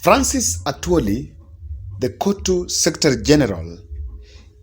Fransis Atwoli, the Kotu Secretary General,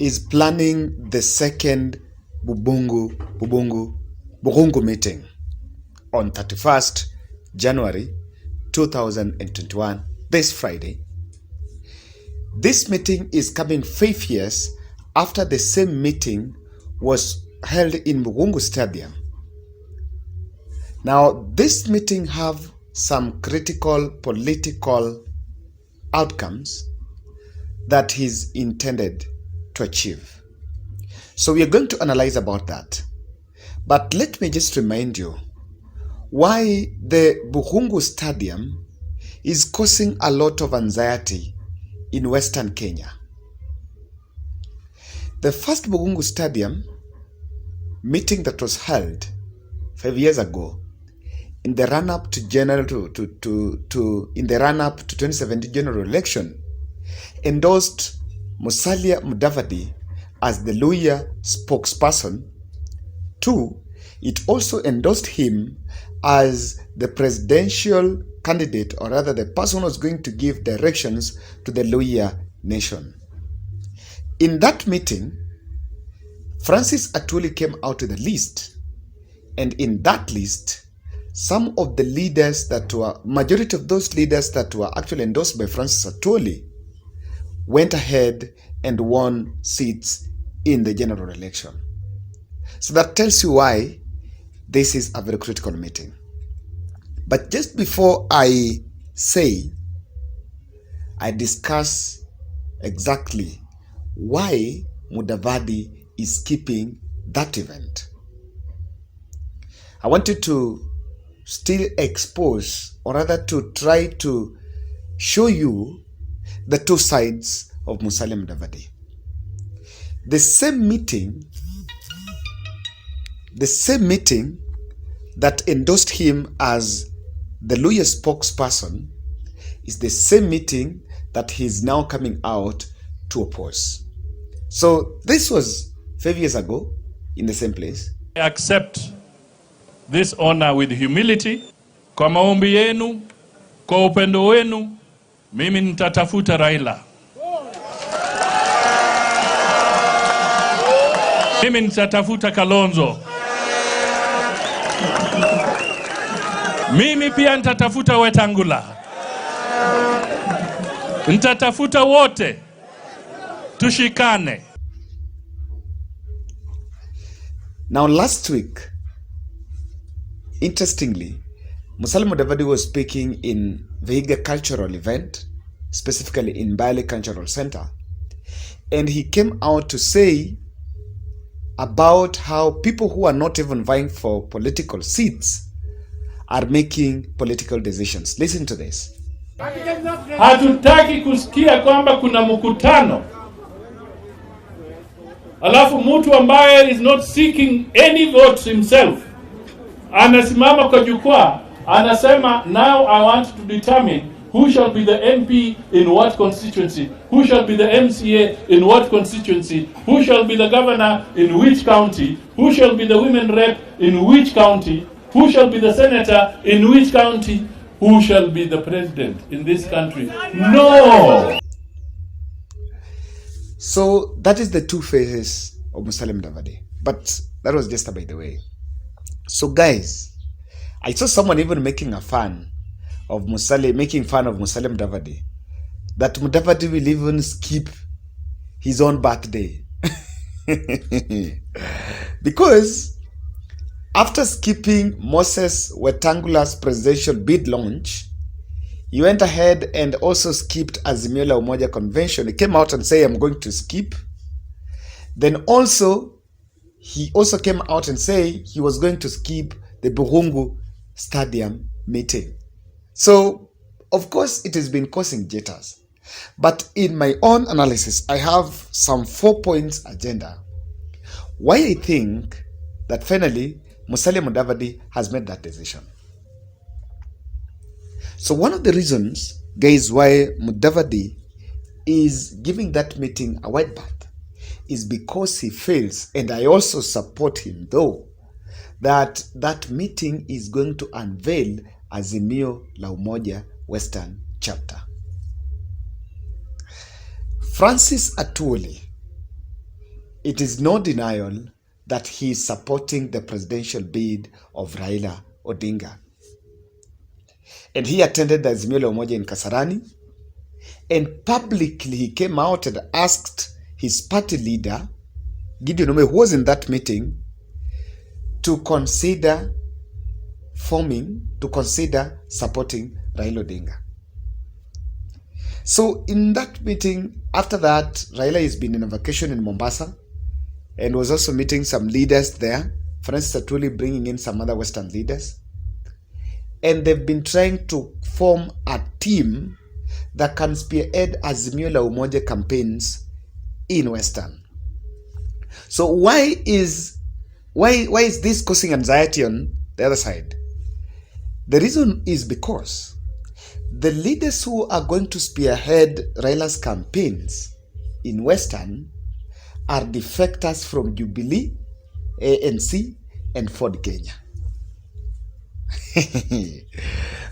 is planning the second Bukhungu Meeting on 31st January 2021, this Friday. This meeting is coming 5 years after the same meeting was held in Bukhungu Stadium. Now, this meeting have some critical political outcomes that he's intended to achieve. So we are going to analyze about that. But let me just remind you why the Bukhungu Stadium is causing a lot of anxiety in Western Kenya. The first Bukhungu Stadium meeting that was held 5 years ago in the run-up to 2017 general election endorsed Musalia Mudavadi as the Luhyia spokesperson. 2, it also endorsed him as the presidential candidate, or rather the person who was going to give directions to the Luhyia nation. In that meeting, Fransis Atwoli came out with a list, and in that list, some of the leaders majority of those leaders that were actually endorsed by Fransis Atwoli went ahead and won seats in the general election. So that tells you why this is a very critical meeting. But just before I discuss exactly why Mudavadi is skipping that event, I wanted to still expose, or rather to try to show you the two sides of Musalia Mudavadi. The same meeting that endorsed him as the Luhyia spokesperson is the same meeting that he's now coming out to oppose. So this was 5 years ago in the same place. I accept this honor with humility. Kwa maombi yenu, kwa upendo wenu, mimi nitatafuta Raila. Mimi nitatafuta Kalonzo. Mimi pia nitatafuta Wetangula. Nitatafuta wote. Tushikane. Now last week, interestingly, Musalia Mudavadi was speaking in Vihiga cultural event, specifically in Mbale Cultural Center, and he came out to say about how people who are not even vying for political seats are making political decisions. Listen to this. Hatutaki kusikia kwamba kuna mkutano alafu mtu ambaye is not seeking any votes himself anasimama kwa jukwaa anasema, now I want to determine who shall be the MP in what constituency, who shall be the MCA in what constituency, who shall be the governor in which county, who shall be the women rep in which county, who shall be the senator in which county, who shall be the president in this country. No! So that is the two phases of Musalia Mudavadi. But that was just by the way. So guys, I saw someone even making fun of Musalia Mudavadi, that Mudavadi will even skip his own birthday. Because after skipping Moses Wetangula's presidential bid launch, he went ahead and also skipped Azimio la Umoja convention. He came out and said, I'm going to skip. Then he also came out and said he was going to skip the Bukhungu Stadium meeting. So, of course, it has been causing jitters. But in my own analysis, I have some 4 points agenda why I think that finally Musalia Mudavadi has made that decision. So one of the reasons, guys, why Mudavadi is giving that meeting a white bath is because he feels, and I also support him though, that that meeting is going to unveil Azimio la Umoja Western chapter. Fransis Atwoli, it is no denial that he is supporting the presidential bid of Raila Odinga. And he attended the Azimio la Umoja in Kasarani, and publicly he came out and asked his party leader, Gideon Ome, who was in that meeting, to consider supporting Raila Odinga. So in that meeting, after that, Raila has been in a vacation in Mombasa and was also meeting some leaders there, Fransis Atwoli bringing in some other Western leaders. And they've been trying to form a team that can spearhead Azimio la Umoja campaigns in Western. So why is this causing anxiety on the other side? The reason is because the leaders who are going to spearhead Raila's campaigns in Western are defectors from Jubilee, ANC, and Ford Kenya.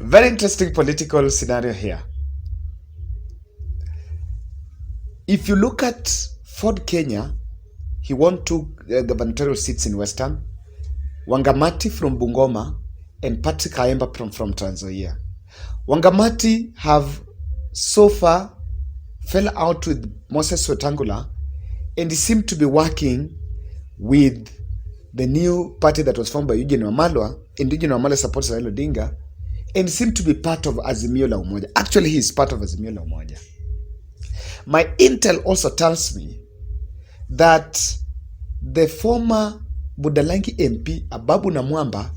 Very interesting political scenario here. If you look at Ford Kenya, he won 2 gubernatorial seats in Western, Wangamati from Bungoma and Patrick Ayemba from Trans Nzoia. Wangamati have so far fell out with Moses Wetangula, and he seemed to be working with the new party that was formed by Eugene Wamalwa, and Eugene Wamalwa supports Raila Odinga, and seemed to be part of Azimio la Umoja. Actually, he is part of Azimio la Umoja. My intel also tells me that the former Budalangi MP, Ababu Namwamba,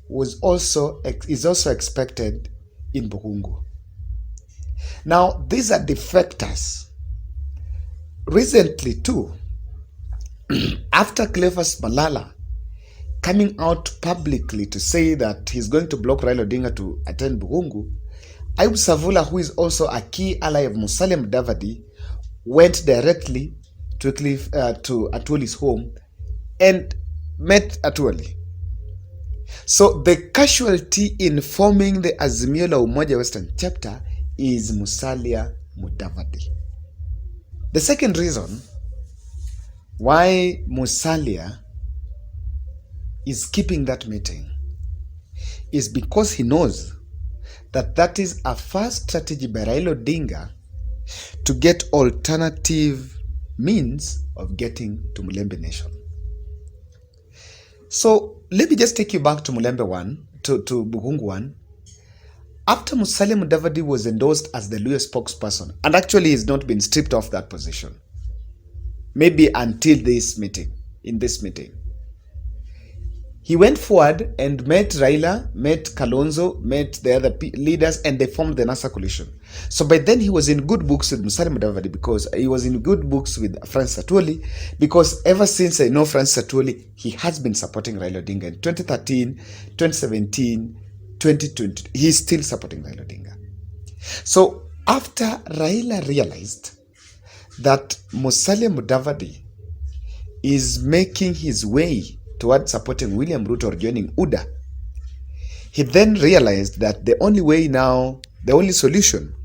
is also expected in Bukhungu. Now, these are defectors. Recently, too, after Cleophas Malala coming out publicly to say that he's going to block Raila Odinga to attend Bukhungu, Ayub Savula, who is also a key ally of Musalia Mudavadi, went directly to Atwoli's home and met Atwoli. So the casualty in forming the Azimio la Umoja Western chapter is Musalia Mudavadi. The second reason why Musalia is keeping that meeting is because he knows that that is a first strategy by Raila Odinga to get alternative means of getting to Mulembe Nation. So let me just take you back to Mulembe 1, to Bukhungu 1. After Musalia Mudavadi was endorsed as the Luhyia spokesperson, and actually he's not been stripped off that position, maybe until this meeting, he went forward and met Raila, met Kalonzo, met the other leaders, and they formed the NASA coalition. So by then he was in good books with Musalia Mudavadi, because he was in good books with Fransis Atwoli, because ever since I know Fransis Atwoli, he has been supporting Raila Odinga. In 2013, 2017, 2020, he's still supporting Raila Odinga. So after Raila realized that Musalia Mudavadi is making his way towards supporting William Ruto or joining UDA, he then realized that the only solution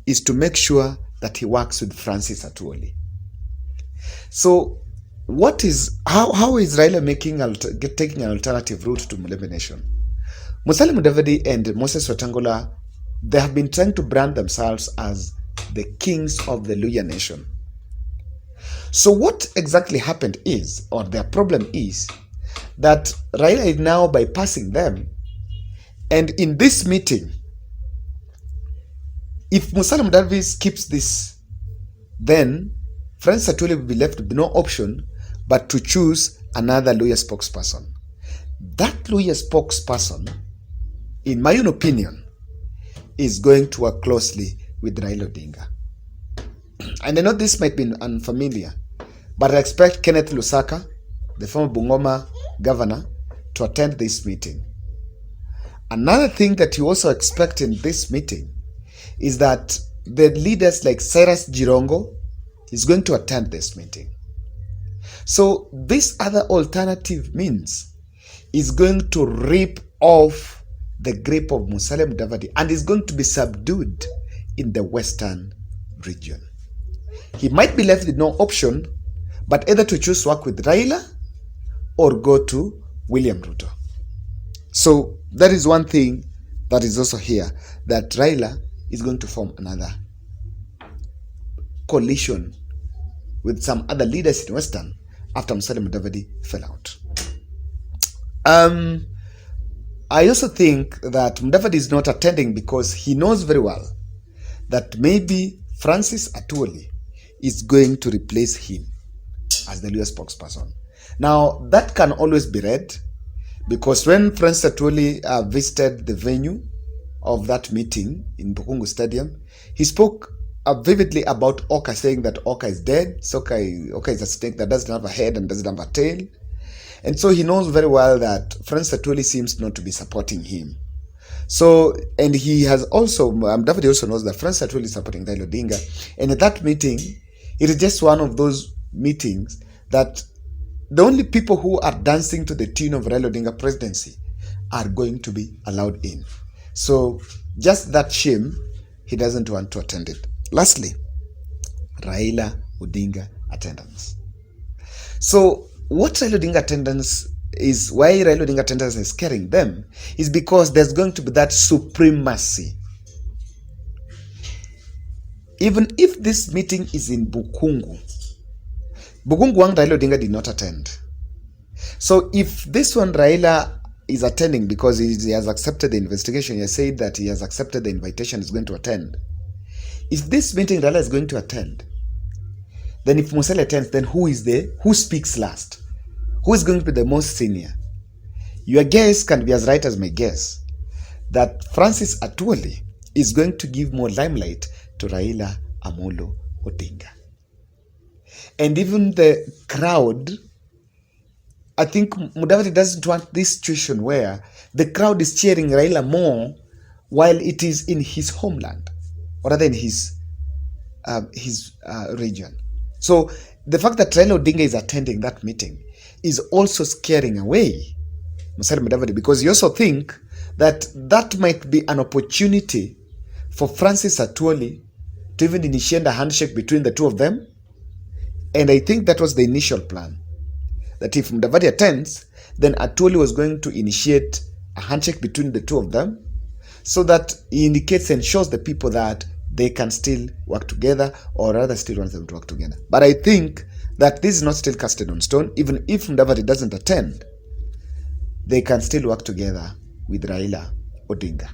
is to make sure that he works with Fransis Atwoli. So how is Raila taking an alternative route to Mulembe Nation? Musalia Mudavadi and Moses Wetangula, they have been trying to brand themselves as the kings of the Luhyia Nation. So what exactly happened is, or their problem is, that Raila is now bypassing them. And in this meeting, if Musalia Mudavadi skips this, then Fransis Atwoli will be left with no option but to choose another Luhyia spokesperson. That Luhyia spokesperson, in my own opinion, is going to work closely with Raila Odinga. And I know this might be unfamiliar, but I expect Kenneth Lusaka, the former Bungoma governor, to attend this meeting. Another thing that you also expect in this meeting is that the leaders like Cyrus Jirongo is going to attend this meeting. So this other alternative means is going to rip off the grip of Musalia Mudavadi and is going to be subdued in the Western region. he might be left with no option but either to choose work with Raila or go to William Ruto. So that is one thing that is also here, that Raila is going to form another coalition with some other leaders in Western after Musalia Mudavadi fell out. I also think that Mudavadi is not attending because he knows very well that maybe Fransis Atwoli is going to replace him as the Luhyia spokesperson. Now, that can always be read, because when Fransis Atwoli visited the venue of that meeting in Bukhungu Stadium, he spoke vividly about Oka, saying that Oka is dead, so Oka is a snake that doesn't have a head and doesn't have a tail. And so he knows very well that Francis Atwoli seems not to be supporting him. So, and he has also, David also knows that Francis Atwoli is supporting Raila Odinga. And at that meeting, it is just one of those meetings that the only people who are dancing to the tune of Raila Odinga presidency are going to be allowed in. So, just that shame, he doesn't want to attend it. Lastly, Raila Odinga attendance. So, what Raila Odinga attendance is, why Raila Odinga attendance is scaring them, is because there's going to be that supremacy. Even if this meeting is in Bukhungu Wang Raila Odinga did not attend. So if this one Raila is attending because he has accepted the investigation, he has said that he has accepted the invitation, is going to attend. If this meeting Raila is going to attend, then if Musalia attends, then who speaks last? Who is going to be the most senior? Your guess can be as right as my guess, that Fransis Atwoli is going to give more limelight to Raila Amolo Odinga. And even the crowd, I think Mudavadi doesn't want this situation where the crowd is cheering Raila more while it is in his homeland, or rather in his region. So the fact that Raila Odinga is attending that meeting is also scaring away Musalia Mudavadi, because you also think that that might be an opportunity for Fransis Atwoli to even initiate a handshake between the two of them. And I think that was the initial plan, that if Mudavadi attends, then Atwoli was going to initiate a handshake between the two of them, so that he indicates and shows the people that they can still work together, or rather still wants them to work together. But I think that this is not still casted on stone. Even if Mudavadi doesn't attend, they can still work together with Raila Odinga.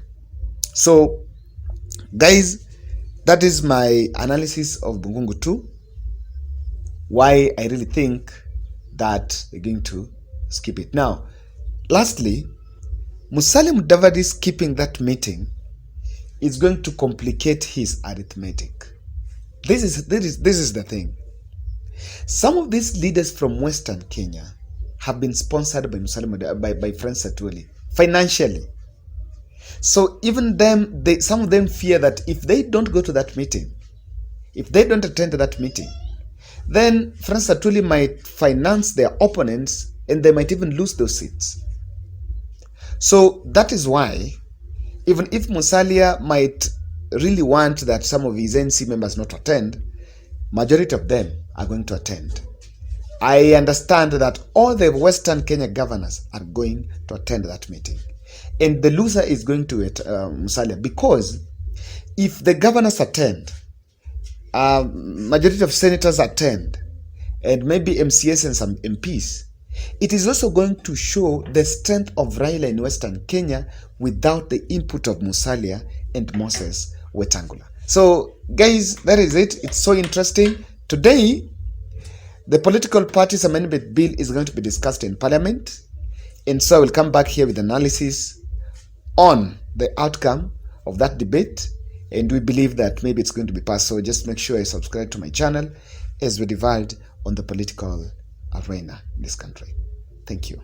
So, guys, that is my analysis of Bukhungu 2. Why I really think that they're going to skip it. Now, lastly, Musalia Mudavadi skipping that meeting is going to complicate his arithmetic. This is the thing. Some of these leaders from Western Kenya have been sponsored by by Francis Atwoli financially. So even them, some of them fear that if they don't go to that meeting, if they don't attend that meeting, then Francis Atwoli might finance their opponents and they might even lose those seats. So that is why, even if Musalia might really want that some of his NC members not attend, majority of them are going to attend. I understand that all the Western Kenya governors are going to attend that meeting. And the loser is going to Musalia, because if the governors attend, majority of senators attend, and maybe MCS and some MPs, it is also going to show the strength of Raila in Western Kenya without the input of Musalia and Moses Wetangula. So, guys, that is it. It's so interesting. Today, the political parties amendment bill is going to be discussed in Parliament, and so I will come back here with analysis on the outcome of that debate, and we believe that maybe it's going to be passed. So just make sure you subscribe to my channel as we divide on the political arena in this country. Thank you.